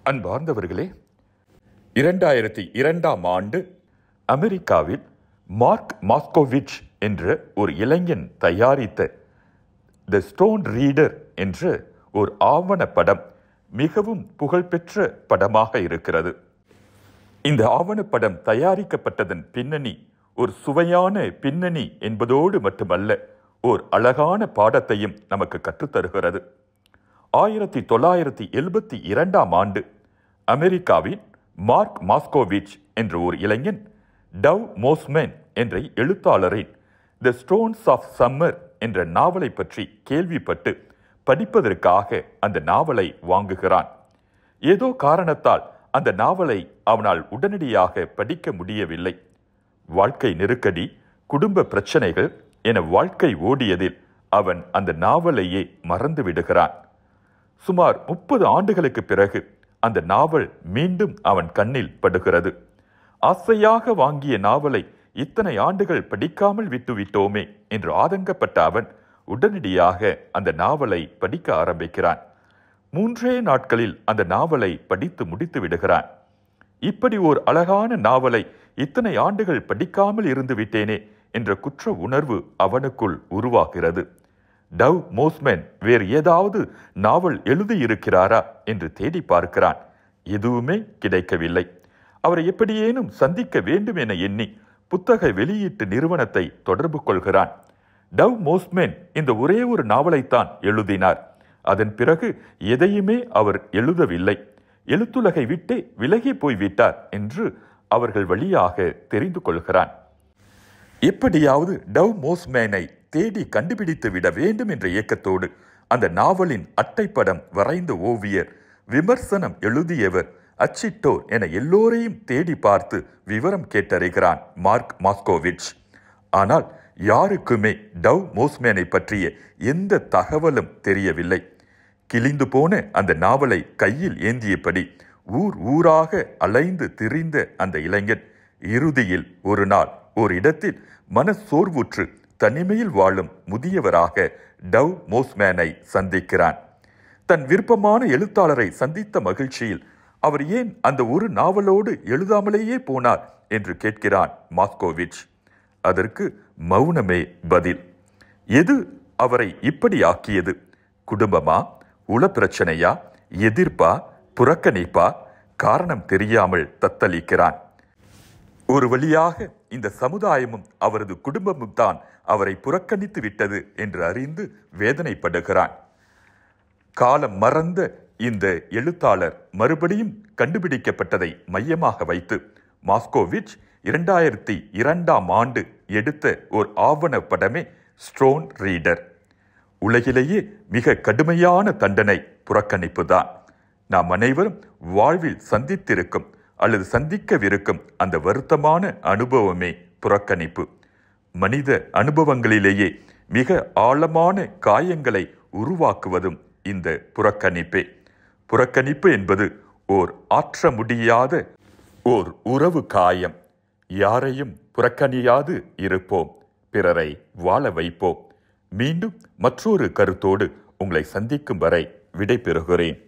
அன்பார்ந்தவர்களே, 2002ஆம் ஆண்டு அமெரிக்காவில் மார்க் மாஸ்கோவிச் என்ற ஒரு இளைஞன் தயாரித்த தி ஸ்டோன் ரீடர் என்ற ஒரு ஆவணப்படம் மிகவும் புகழ்பெற்ற படமாக இருக்கிறது. இந்த ஆவணப்படம் தயாரிக்கப்பட்டதன் பின்னணி ஒரு சுவையான பின்னணி என்பதோடு மட்டுமல்ல, ஓர் அழகான பாடத்தையும் நமக்கு கற்றுத்தருகிறது. 1972ஆம் ஆண்டு அமெரிக்காவின் மார்க் மாஸ்கோவிச் என்ற ஒரு இளைஞன் டவ் மோஸ்மேன் என்ற எழுத்தாளரின் தி ஸ்டோன்ஸ் ஆஃப் சம்மர் என்ற நாவலை பற்றி கேள்விப்பட்டு படிப்பதற்காக அந்த நாவலை வாங்குகிறான். ஏதோ காரணத்தால் அந்த நாவலை அவனால் உடனடியாக படிக்க முடியவில்லை. வாழ்க்கை நெருக்கடி, குடும்ப பிரச்சனைகள் என வாழ்க்கை ஓடியதில் அவன் அந்த நாவலையே மறந்து விடுகிறான். சுமார் 30 ஆண்டுகளுக்கு பிறகு அந்த நாவல் மீண்டும் அவன் கண்ணில் படுகிறது. ஆசையாக வாங்கிய நாவலை இத்தனை ஆண்டுகள் படிக்காமல் விட்டுவிட்டோமே என்று ஆதங்கப்பட்ட அவன் உடனடியாக அந்த நாவலை படிக்க ஆரம்பிக்கிறான். 3 நாட்களில் அந்த நாவலை படித்து முடித்து விடுகிறான். இப்படி ஓர் அழகான நாவலை இத்தனை ஆண்டுகள் படிக்காமல் இருந்து விட்டேனே என்ற குற்ற உணர்வு அவனுக்குள் உருவாகிறது. டவ் மோஸ்மேன் வேறு ஏதாவது நாவல் எழுதியிருக்கிறாரா என்று தேடி பார்க்கிறான். எதுவுமே கிடைக்கவில்லை. அவரை எப்படியேனும் சந்திக்க வேண்டும் என எண்ணி புத்தக வெளியீட்டு நிறுவனத்தை தொடர்பு கொள்கிறான். டவ் மோஸ்மேன் இந்த ஒரே ஒரு நாவலைத்தான் எழுதினார். அதன் பிறகு எதையுமே அவர் எழுதவில்லை. எழுத்துலகை விட்டே விலகி போய்விட்டார் என்று அவர்கள் வழியாக தெரிந்து கொள்கிறான். எப்படியாவது டவ் மோஸ்மேனை தேடி கண்டுபிடித்து விட வேண்டும் என்ற இயக்கத்தோடு அந்த நாவலின் அட்டைப்படம் வரைந்த ஓவியர், விமர்சனம் எழுதியவர், அச்சிட்டோர் என எல்லோரையும் தேடி பார்த்து விவரம் கேட்டறிகிறான் மார்க் மாஸ்கோவிச். ஆனால் யாருக்குமே டவ் மோஸ்மேனை பற்றிய எந்த தகவலும் தெரியவில்லை. கிழிந்து போன அந்த நாவலை கையில் ஏந்தியபடி ஊர் ஊராக அலைந்து திரிந்த அந்த இளைஞன் இறுதியில் ஒரு நாள் ஒரு இடத்தில் மனசோர்வுற்று தனிமையில் வாழும் முதியவராக டவ் மோஸ்மேனை சந்திக்கிறான். தன் விருப்பமான எழுத்தாளரை சந்தித்த மகிழ்ச்சியில் அவர் ஏன் அந்த ஒரு நாவலோடு எழுதாமலேயே போனார் என்று கேட்கிறான் மாஸ்கோவிச். அதற்கு மௌனமே பதில். எது அவரை இப்படி ஆக்கியது? குடும்பமா, உளப்பிரச்சனையா, எதிர்ப்பா, புறக்கணிப்பா? காரணம் தெரியாமல் தத்தளிக்கிறான். ஒரு வழியாக இந்த சமுதாயமும் அவரது குடும்பமும் தான் அவரை புறக்கணித்து விட்டது என்று அறிந்து வேதனைப்படுகிறான். காலம் மறந்த இந்த எழுத்தாளர் மறுபடியும் கண்டுபிடிக்கப்பட்டதை மையமாக வைத்து மாஸ்கோவிச் 2002ஆம் ஆண்டு எடுத்த ஒரு ஆவணப்படமே ஸ்டோன் ரீடர். உலகிலேயே மிக கடுமையான தண்டனை புறக்கணிப்பு தான். நாம் அனைவரும் வாழ்வில் சந்தித்திருக்கும் அல்லது சந்திக்கவிருக்கும் அந்த வருத்தமான அனுபவமே புறக்கணிப்பு. மனித அனுபவங்களிலேயே மிக ஆழமான காயங்களை உருவாக்குவதும் இந்த புறக்கணிப்பே. புறக்கணிப்பு என்பது ஓர் ஆற்ற முடியாத ஓர் உறவு காயம். யாரையும் புறக்கணியாது இருப்போம், பிறரை வாழ வைப்போம். மீண்டும் மற்றொரு கருத்தோடு உங்களை சந்திக்கும் வரை விடை பெறுகிறேன்.